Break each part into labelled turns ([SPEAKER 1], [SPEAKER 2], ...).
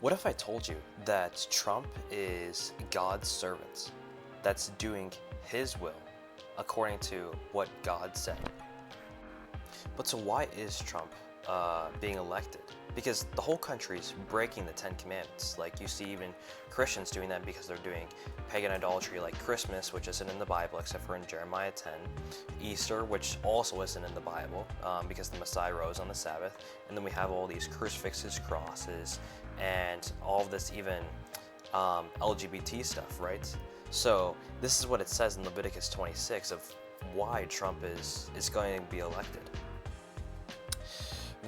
[SPEAKER 1] What if I told you that Trump is God's servant that's doing his will according to what God said? But so why is Trump being elected? Because the whole country's breaking the Ten Commandments. Like you see even Christians doing that because they're doing pagan idolatry like Christmas, which isn't in the Bible except for in Jeremiah 10, Easter, which also isn't in the Bible because the Messiah rose on the Sabbath, and then we have all these crucifixes, crosses, and all of this even LGBT stuff, right? So this is what it says in Leviticus 26 of why Trump is going to be elected.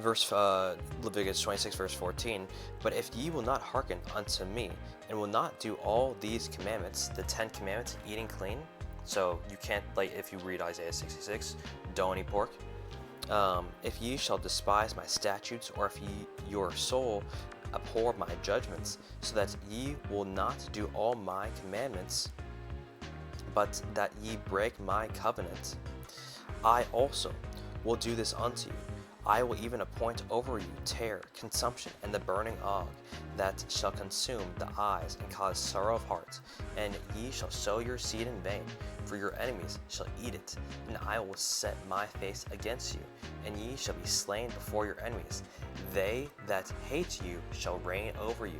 [SPEAKER 1] Leviticus 26 verse 14, but if ye will not hearken unto me, and will not do all these commandments, the 10 commandments, eating clean, so you can't, like if you read Isaiah 66, don't eat pork, if ye shall despise my statutes, or if your soul abhor my judgments, so that ye will not do all my commandments, but that ye break my covenant, I also will do this unto you. I will even appoint over you terror, consumption, and the burning ague, that shall consume the eyes and cause sorrow of heart. And ye shall sow your seed in vain, for your enemies shall eat it. And I will set my face against you, and ye shall be slain before your enemies. They that hate you shall reign over you,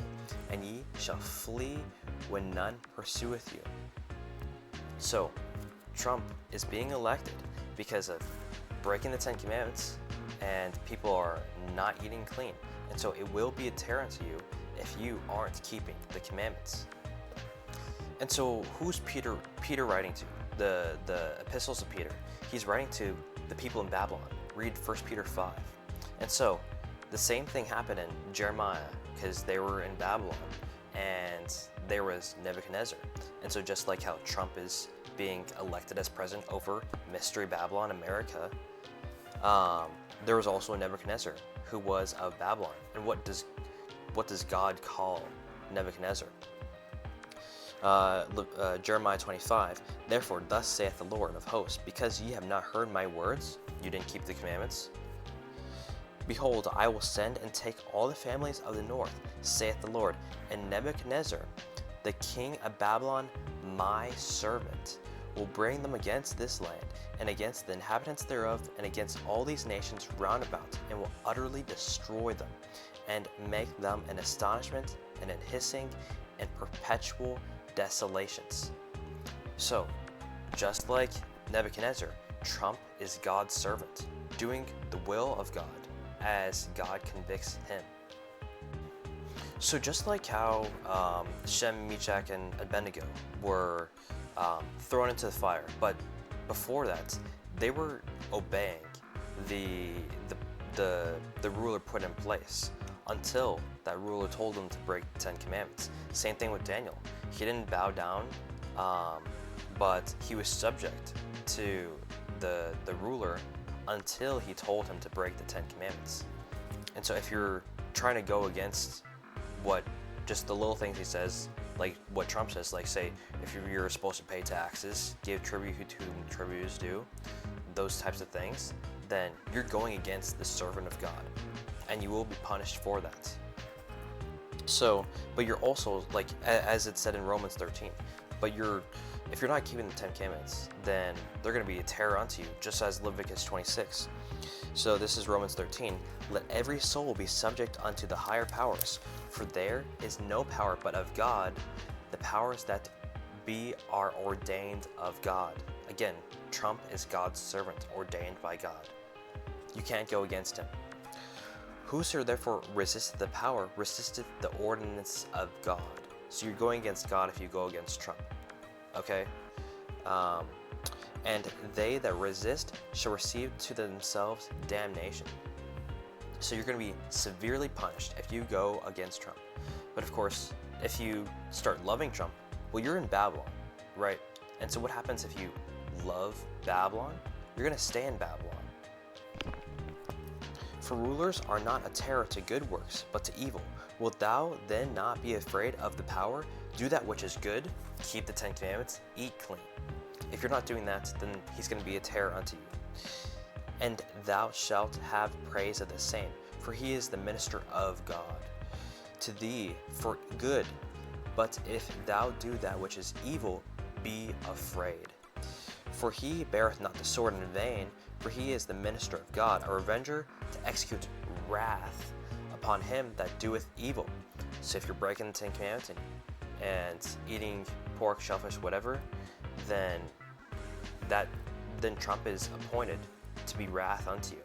[SPEAKER 1] and ye shall flee when none pursueth you. So, Trump is being elected because of breaking the Ten Commandments, and people are not eating clean. And so it will be a terror to you if you aren't keeping the commandments. And so who's Peter writing to? The epistles of Peter. He's writing to the people in Babylon. Read 1 Peter 5. And so the same thing happened in Jeremiah, because they were in Babylon and there was Nebuchadnezzar. And so just like how Trump is being elected as president over Mystery Babylon, America, there was also a Nebuchadnezzar who was of Babylon. And what does God call Nebuchadnezzar? Jeremiah 25, therefore thus saith the Lord of hosts, because ye have not heard my words, you didn't keep the commandments, behold, I will send and take all the families of the north, saith the Lord, and Nebuchadnezzar, the king of Babylon, my servant, will bring them against this land, and against the inhabitants thereof, and against all these nations round about, and will utterly destroy them, and make them an astonishment, and an hissing, and perpetual desolations. So, just like Nebuchadnezzar, Trump is God's servant, doing the will of God as God convicts him. So just like how Shem, Meshach, and Abednego were thrown into the fire, but before that, they were obeying the ruler put in place until that ruler told them to break the Ten Commandments. Same thing with Daniel. He didn't bow down, but he was subject to the ruler until he told him to break the Ten Commandments. And so if you're trying to go against what just the little things he says, like what Trump says, like say if you're supposed to pay taxes, give tribute to whom tribute is due, those types of things, then you're going against the servant of God, and you will be punished for that. So, but you're also, like as it said in Romans 13, but if you're not keeping the Ten Commandments, then they're going to be a terror unto you, just as Leviticus 26. So this is Romans 13. Let every soul be subject unto the higher powers, for there is no power but of God. The powers that be are ordained of God. Again, Trump is God's servant, ordained by God. You can't go against him. Whoso therefore resisteth the power, resisteth the ordinance of God. So you're going against God if you go against Trump. Okay? And they that resist shall receive to themselves damnation. So you're going to be severely punished if you go against Trump. But of course, if you start loving Trump, well, you're in Babylon, right? And so what happens if you love Babylon? You're going to stay in Babylon. For rulers are not a terror to good works, but to evil. Wilt thou then not be afraid of the power? Do that which is good, keep the Ten Commandments, eat clean. If you're not doing that, then he's going to be a terror unto you. And thou shalt have praise of the same, for he is the minister of God, to thee for good. But if thou do that which is evil, be afraid. For he beareth not the sword in vain, for he is the minister of God, a revenger to execute wrath upon him that doeth evil. So if you're breaking the 10 Commandments and eating pork, shellfish, whatever, then Trump is appointed to be wrath unto you.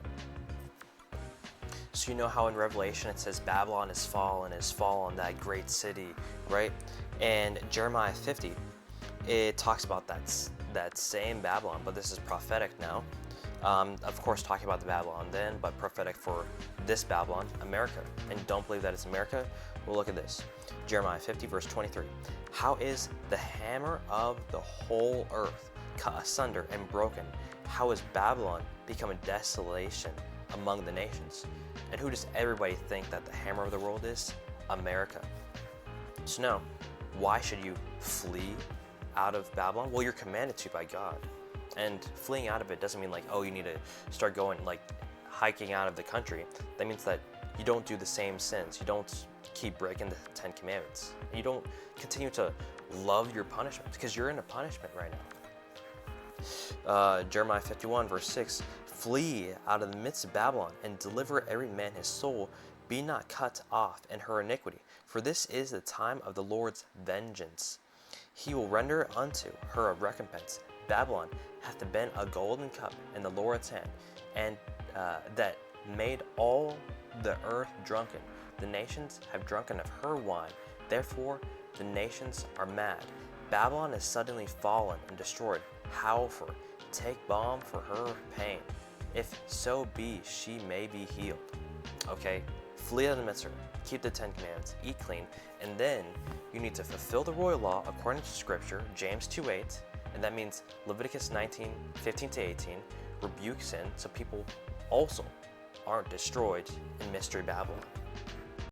[SPEAKER 1] So you know how in Revelation it says Babylon is fallen, that great city, right? And Jeremiah 50, it talks about that same Babylon, but this is prophetic now. Of course, talking about the Babylon then, but prophetic for this Babylon, America. And don't believe that it's America? Well, look at this. Jeremiah 50, verse 23. How is the hammer of the whole earth cut asunder and broken? How is Babylon become a desolation among the nations? And who does everybody think that the hammer of the world is? America. So now, why should you flee out of Babylon? Well, you're commanded to by God. And fleeing out of it doesn't mean like, oh, you need to start going like hiking out of the country. That means that you don't do the same sins. You don't keep breaking the 10 Commandments. You don't continue to love your punishment because you're in a punishment right now. Jeremiah 51, verse 6, flee out of the midst of Babylon and deliver every man his soul. Be not cut off in her iniquity, for this is the time of the Lord's vengeance. He will render unto her a recompense. Babylon hath been a golden cup in the Lord's hand, and that made all the earth drunken. The nations have drunken of her wine, therefore the nations are mad. Babylon is suddenly fallen and destroyed. Howl for, take balm for her pain. If so be she may be healed. Okay, flee out of the midst of her, keep the 10 Commandments, eat clean, and then you need to fulfill the royal law according to Scripture, James 2:8, and that means Leviticus 19:15-18, rebuke sin so people also aren't destroyed in Mystery Babylon.